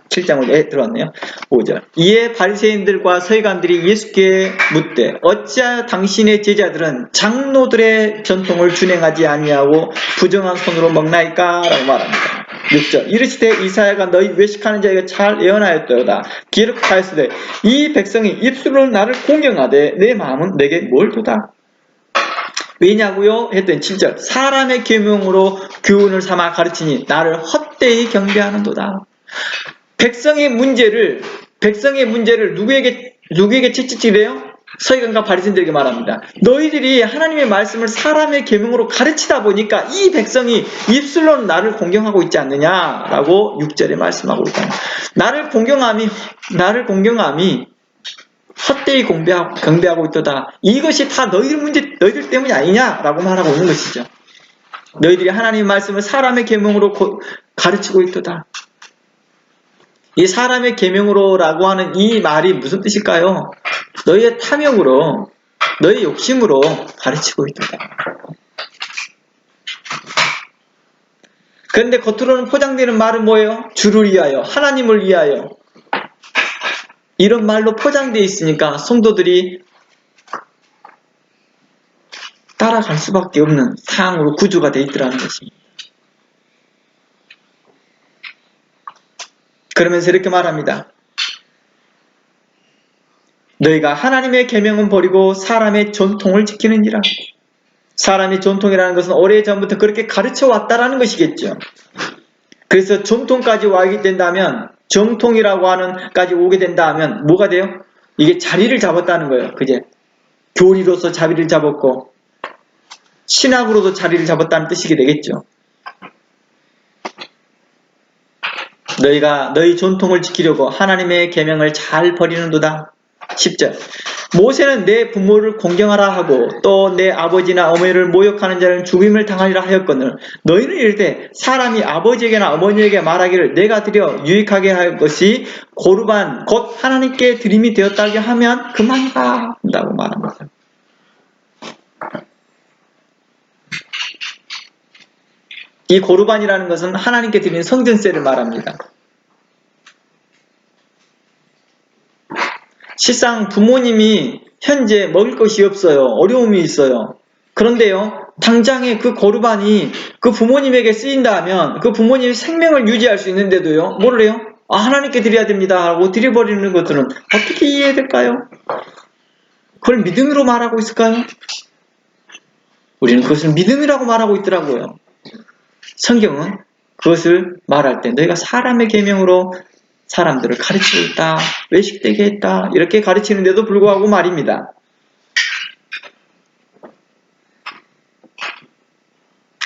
7장 5절에 들어왔네요. 5절. 이에 바리새인들과 서기관들이 예수께 묻되 어찌하여 당신의 제자들은 장로들의 전통을 준행하지 아니하고 부정한 손으로 먹나이까? 라고 말합니다. 6절. 이르시되 이사야가 너희 외식하는 자에게 잘 예언하였도다. 기록하였으되 이 백성이 입술로 나를 공경하되 내 마음은 내게 뭘 도다? 왜냐고요? 했더니 7절. 사람의 계명으로 교훈을 삼아 가르치니 나를 헛되이 경배하는도다. 백성의 문제를 누구에게 채찍질해요? 서기관과 바리새인들에게 말합니다. 너희들이 하나님의 말씀을 사람의 계명으로 가르치다 보니까 이 백성이 입술로는 나를 공경하고 있지 않느냐라고 6절에 말씀하고 있다. 나를 공경함이 헛되이 경배하고 있도다. 이것이 다 너희들 때문이 아니냐라고 말하고 있는 것이죠. 너희들이 하나님의 말씀을 사람의 계명으로 가르치고 있도다. 이 사람의 계명으로라고 하는 이 말이 무슨 뜻일까요? 너희의 탐욕으로, 너희 욕심으로 가르치고 있다. 그런데 겉으로는 포장되는 말은 뭐예요? 주를 위하여, 하나님을 위하여. 이런 말로 포장되어 있으니까 성도들이 따라갈 수밖에 없는 상황으로 구조가 되어 있더라는 것입니다. 그러면서 이렇게 말합니다. 너희가 하나님의 계명은 버리고 사람의 전통을 지키느니라. 사람의 전통이라는 것은 오래전부터 그렇게 가르쳐 왔다라는 것이겠죠. 그래서 전통까지 와게 된다면, 정통이라고 하는까지 오게 된다면 뭐가 돼요? 이게 자리를 잡았다는 거예요. 그제 교리로서 자리를 잡았고 신학으로도 자리를 잡았다는 뜻이게 되겠죠. 너희가 너희 전통을 지키려고 하나님의 계명을 잘 버리는도다. 10절. 모세는 내 부모를 공경하라 하고 또 내 아버지나 어머니를 모욕하는 자는 죽임을 당하리라 하였거늘 너희는 이르되 사람이 아버지에게나 어머니에게 말하기를 내가 드려 유익하게 할 것이 고르반 곧 하나님께 드림이 되었다고 하면 그만이다 한다고 말합니다. 이 고르반이라는 것은 하나님께 드리는 성전세를 말합니다. 실상 부모님이 현재 먹을 것이 없어요. 어려움이 있어요. 그런데요, 당장에 그 고르반이 그 부모님에게 쓰인다 하면 그 부모님의 생명을 유지할 수 있는데도요, 뭐를 해요? 하나님께 드려야 됩니다 하고 드려버리는 것들은 어떻게 이해해야 될까요? 그걸 믿음으로 말하고 있을까요? 우리는 그것을 믿음이라고 말하고 있더라고요. 성경은 그것을 말할 때 너희가 사람의 계명으로 사람들을 가르치고 있다, 외식되게 했다 이렇게 가르치는데도 불구하고 말입니다.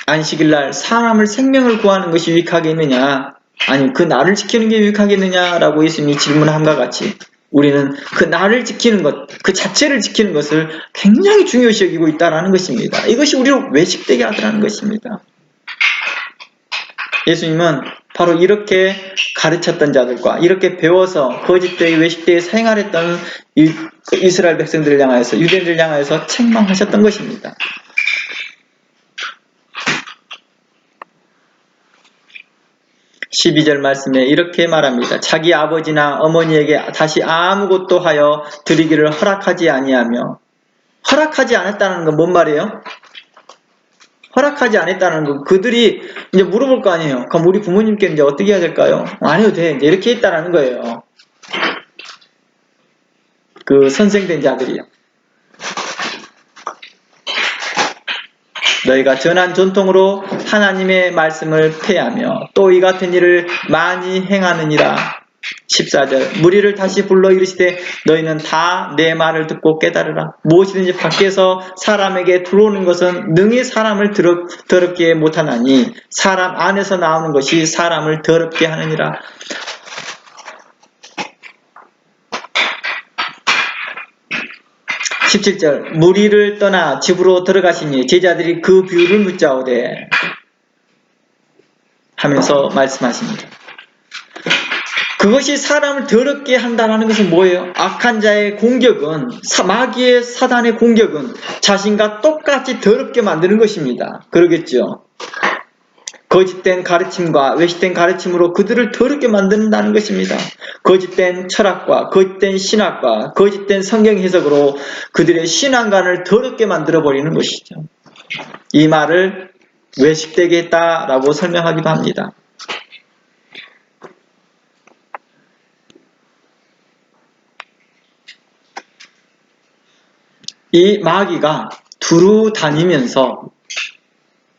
안식일날 사람을 생명을 구하는 것이 유익하겠느냐 아니 그 날을 지키는 게 유익하겠느냐라고 예수님이 질문함과 같이 우리는 그 날을 지키는 것, 그 자체를 지키는 것을 굉장히 중요시 여기고 있다는 것입니다. 이것이 우리를 외식되게 하더라는 것입니다. 예수님은 바로 이렇게 가르쳤던 자들과 이렇게 배워서 거짓되이 외식되이 생활했던 이스라엘 백성들을 향하여서 유대인들을 향하여서 책망하셨던 것입니다. 12절 말씀에 이렇게 말합니다. 자기 아버지나 어머니에게 다시 아무것도 하여 드리기를 허락하지 아니하며 허락하지 않았다는 건 뭔 말이에요? 허락하지 않았다는 건 그들이 이제 물어볼 거 아니에요. 그럼 우리 부모님께 이제 어떻게 해야 될까요? 안 해도 돼. 이제 이렇게 했다라는 거예요. 그 선생된 자들이요. 너희가 전한 전통으로 하나님의 말씀을 폐하며 또 이 같은 일을 많이 행하느니라. 14절 무리를 다시 불러 이르시되 너희는 다 내 말을 듣고 깨달으라. 무엇이든지 밖에서 사람에게 들어오는 것은 능히 사람을 더럽게 못하나니 사람 안에서 나오는 것이 사람을 더럽게 하느니라. 17절 무리를 떠나 집으로 들어가시니 제자들이 그 비유를 묻자오되 하면서 말씀하십니다. 그것이 사람을 더럽게 한다는 것은 뭐예요? 악한 자의 공격은 마귀의 사단의 공격은 자신과 똑같이 더럽게 만드는 것입니다. 그러겠죠? 거짓된 가르침과 외식된 가르침으로 그들을 더럽게 만든다는 것입니다. 거짓된 철학과 거짓된 신학과 거짓된 성경 해석으로 그들의 신앙관을 더럽게 만들어버리는 것이죠. 이 말을 외식되게 했다라고 설명하기도 합니다. 이 마귀가 두루 다니면서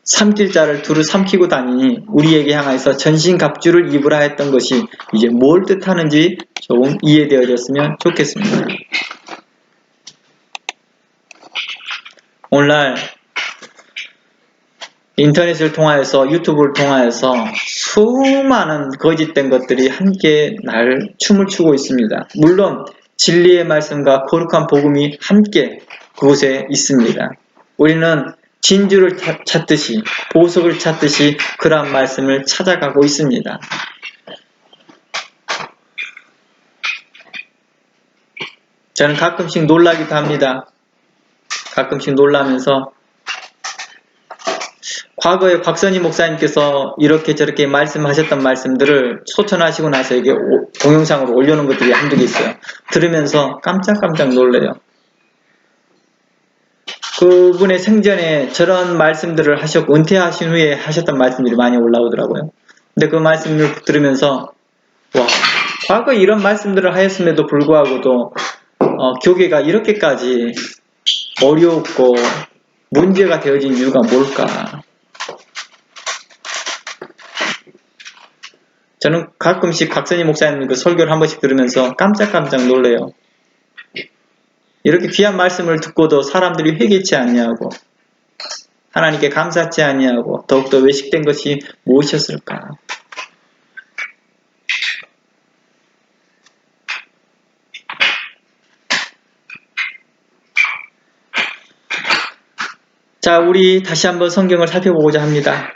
삼킬자를 두루 삼키고 다니니 우리에게 향해서 전신갑주를 입으라 했던 것이 이제 뭘 뜻하는지 조금 이해되어졌으면 좋겠습니다. 오늘날 인터넷을 통하여서 유튜브를 통하여서 수많은 거짓된 것들이 함께 춤을 추고 있습니다. 물론 진리의 말씀과 거룩한 복음이 함께 그곳에 있습니다. 우리는 진주를 찾듯이 보석을 찾듯이 그러한 말씀을 찾아가고 있습니다. 저는 가끔씩 놀라기도 합니다. 가끔씩 놀라면서 과거에 곽선희 목사님께서 이렇게 저렇게 말씀하셨던 말씀들을 소천하시고 나서 이게 동영상으로 올려놓은 것들이 한두 개 있어요. 들으면서 깜짝깜짝 놀래요. 그분의 생전에 저런 말씀들을 하셨고 은퇴하신 후에 하셨던 말씀들이 많이 올라오더라고요. 근데 그 말씀을 들으면서 와, 과거에 이런 말씀들을 하였음에도 불구하고도 교계가 이렇게까지 어렵고 문제가 되어진 이유가 뭘까? 저는 가끔씩 곽선희 목사님 그 설교를 한 번씩 들으면서 깜짝깜짝 놀래요. 이렇게 귀한 말씀을 듣고도 사람들이 회개치 아니하고 하나님께 감사치 아니하고 더욱더 외식된 것이 무엇이었을까? 자, 우리 다시 한번 성경을 살펴보고자 합니다.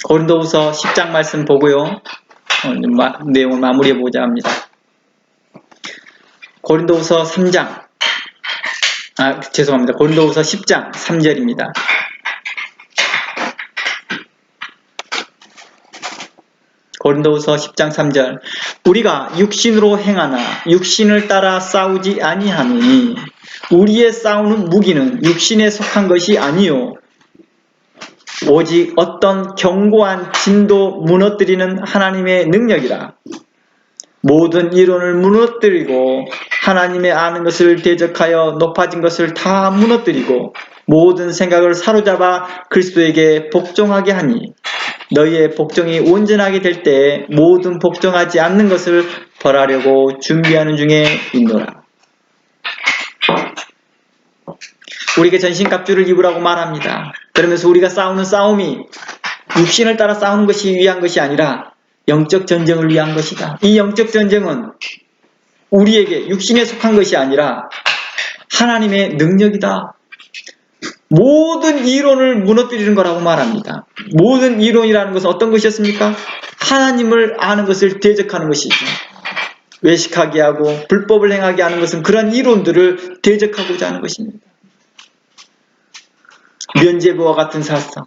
고린도후서 10장 말씀 보고요. 내용을 마무리해 보자 합니다. 고린도후서 3장, 죄송합니다. 고린도후서 10장 3절입니다. 고린도후서 10장 3절. 우리가 육신으로 행하나 육신을 따라 싸우지 아니하노니 우리의 싸우는 무기는 육신에 속한 것이 아니요 오직 어떤 견고한 진도 무너뜨리는 하나님의 능력이라. 모든 이론을 무너뜨리고 하나님의 아는 것을 대적하여 높아진 것을 다 무너뜨리고 모든 생각을 사로잡아 그리스도에게 복종하게 하니 너희의 복종이 온전하게 될 때에 모든 복종하지 않는 것을 벌하려고 준비하는 중에 있노라. 우리에게 전신갑주를 입으라고 말합니다. 그러면서 우리가 싸우는 싸움이 육신을 따라 싸우는 것이 위한 것이 아니라 영적 전쟁을 위한 것이다. 이 영적 전쟁은 우리에게 육신에 속한 것이 아니라 하나님의 능력이다. 모든 이론을 무너뜨리는 거라고 말합니다. 모든 이론이라는 것은 어떤 것이었습니까? 하나님을 아는 것을 대적하는 것이죠. 외식하게 하고 불법을 행하게 하는 것은 그런 이론들을 대적하고자 하는 것입니다. 면죄부와 같은 사상,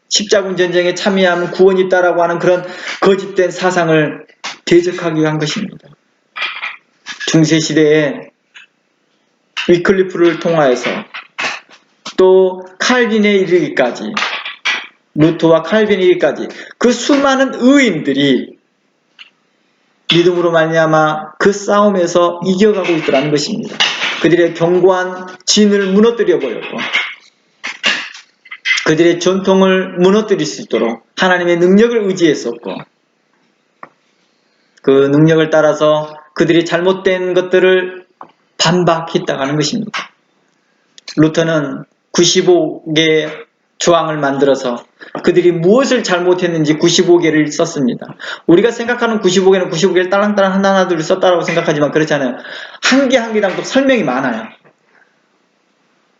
십자군 전쟁에 참여하면 구원이 있다라고 하는 그런 거짓된 사상을 대적하기 위한 것입니다. 중세시대에 위클리프를 통하여서 또 칼빈에 이르기까지, 루터와 칼빈에 이르기까지 그 수많은 의인들이 믿음으로 말미암아 그 싸움에서 이겨가고 있더라는 것입니다. 그들의 견고한 진을 무너뜨려 버렸고 그들의 전통을 무너뜨릴 수 있도록 하나님의 능력을 의지했었고 그 능력을 따라서 그들이 잘못된 것들을 반박했다고 하는 것입니다. 루터는 95개 조항을 만들어서 그들이 무엇을 잘못했는지 95개를 썼습니다. 우리가 생각하는 95개는 95개를 딸랑딸랑 하나하나 둘 썼다고 생각하지만 그렇지 않아요. 한 개 한 개당도 설명이 많아요.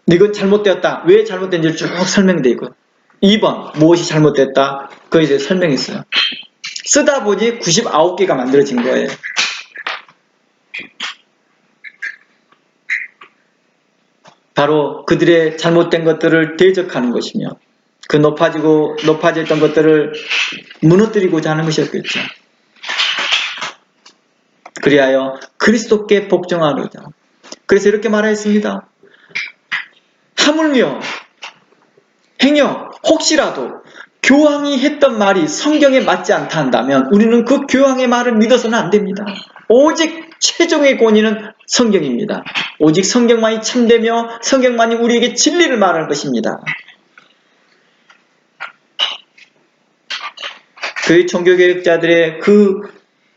이건 잘못되었다. 왜 잘못된지 쭉 설명되어 있고 2번 무엇이 잘못됐다. 그거에 대해 설명했어요. 쓰다 보니 99개가 만들어진 거예요. 바로 그들의 잘못된 것들을 대적하는 것이며 그 높아졌던 것들을 무너뜨리고자 하는 것이었겠죠. 그리하여 그리스도께 복종하노자. 그래서 이렇게 말하였습니다. 하물며 행여 혹시라도 교황이 했던 말이 성경에 맞지 않다 한다면 우리는 그 교황의 말을 믿어서는 안 됩니다. 오직 최종의 권위는 성경입니다. 오직 성경만이 참되며 성경만이 우리에게 진리를 말할 것입니다. 그 종교개혁자들의 그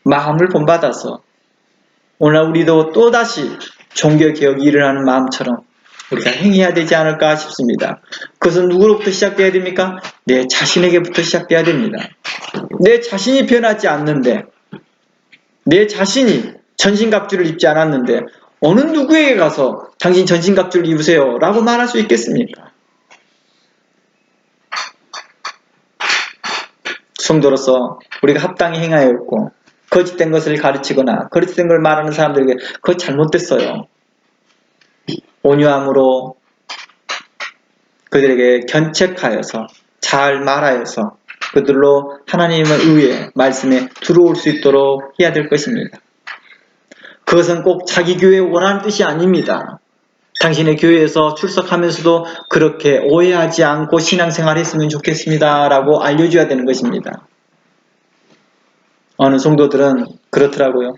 마음을 본받아서 오늘 우리도 또다시 종교개혁이 일어나는 마음처럼 우리가 행해야 되지 않을까 싶습니다. 그것은 누구로부터 시작돼야 됩니까? 내 자신에게부터 시작돼야 됩니다. 내 자신이 변하지 않는데 내 자신이 전신갑주를 입지 않았는데 어느 누구에게 가서 당신 전신갑주를 입으세요 라고 말할 수 있겠습니까? 성도로서 우리가 합당히 행하여 있고 거짓된 것을 가르치거나 거짓된 걸 말하는 사람들에게 그거 잘못됐어요. 온유함으로 그들에게 견책하여서 잘 말하여서 그들로 하나님의 의의 말씀에 들어올 수 있도록 해야 될 것입니다. 그것은 꼭 자기 교회에 원하는 뜻이 아닙니다. 당신의 교회에서 출석하면서도 그렇게 오해하지 않고 신앙생활 했으면 좋겠습니다 라고 알려줘야 되는 것입니다. 어느 성도들은 그렇더라고요.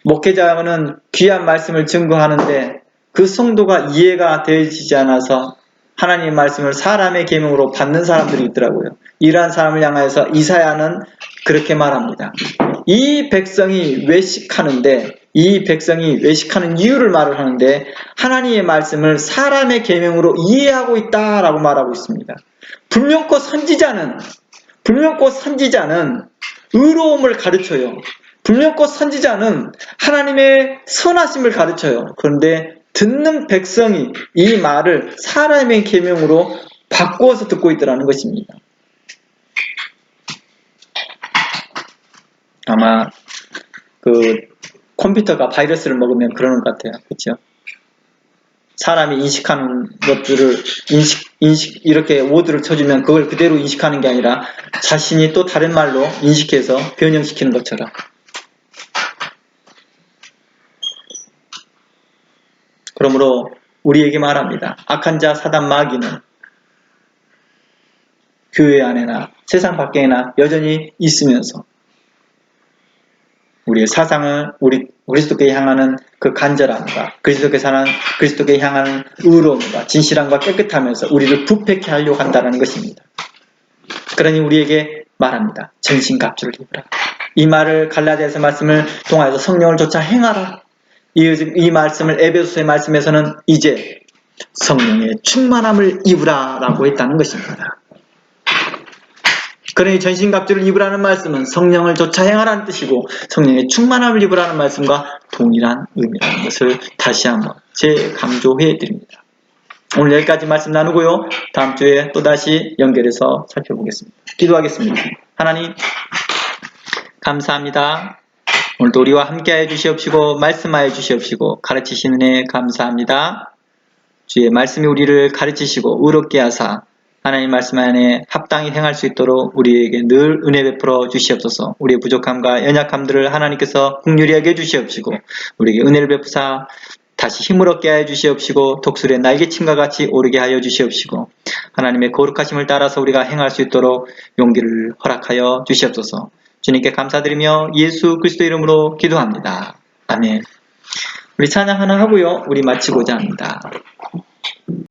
목회자는 귀한 말씀을 증거하는데 그 성도가 이해가 되어지지 않아서 하나님의 말씀을 사람의 계명으로 받는 사람들이 있더라고요. 이러한 사람을 향하여서 이사야는 그렇게 말합니다. 이 백성이 외식하는데 이 백성이 외식하는 이유를 말을 하는데 하나님의 말씀을 사람의 계명으로 이해하고 있다라고 말하고 있습니다. 불명코 선지자는 의로움을 가르쳐요. 불륜꽃 선지자는 하나님의 선하심을 가르쳐요. 그런데 듣는 백성이 이 말을 사람의 계명으로 바꾸어서 듣고 있더라는 것입니다. 아마 그 컴퓨터가 바이러스를 먹으면 그러는 것 같아요. 그렇죠? 사람이 인식하는 것들을 이렇게 워드를 쳐주면 그걸 그대로 인식하는 게 아니라 자신이 또 다른 말로 인식해서 변형시키는 것처럼. 그러므로 우리에게 말합니다. 악한 자 사단 마귀는 교회 안에나 세상 밖에나 여전히 있으면서 우리의 사상을 우리 그리스도께 향하는 그 간절함과 그리스도께 향하는 의로움과 진실함과 깨끗하면서 우리를 부패케 하려고 한다는 것입니다. 그러니 우리에게 말합니다. 전신갑주를 입으라. 이 말을 갈라디아서 말씀을 통하여서 성령을 조차 행하라. 이 말씀을 에베소서의 말씀에서는 이제 성령의 충만함을 입으라 라고 했다는 것입니다. 그러니 전신갑주를 입으라는 말씀은 성령을 조차 행하라는 뜻이고 성령의 충만함을 입으라는 말씀과 동일한 의미라는 것을 다시 한번 재강조해 드립니다. 오늘 여기까지 말씀 나누고요. 다음 주에 또다시 연결해서 살펴보겠습니다. 기도하겠습니다. 하나님 감사합니다. 오늘도 우리와 함께하여 주시옵시고 말씀하여 주시옵시고 가르치시는 애 감사합니다. 주의 말씀이 우리를 가르치시고 의롭게 하사 하나님 말씀 안에 합당히 행할 수 있도록 우리에게 늘 은혜 베풀어 주시옵소서. 우리의 부족함과 연약함들을 하나님께서 긍휼히 여겨 주시옵시고 우리에게 은혜를 베푸사 다시 힘을 얻게 하여 주시옵시고 독수리의 날개침과 같이 오르게 하여 주시옵시고 하나님의 거룩하심을 따라서 우리가 행할 수 있도록 용기를 허락하여 주시옵소서. 주님께 감사드리며 예수 그리스도 이름으로 기도합니다. 아멘. 우리 찬양 하나 하고요. 우리 마치고자 합니다.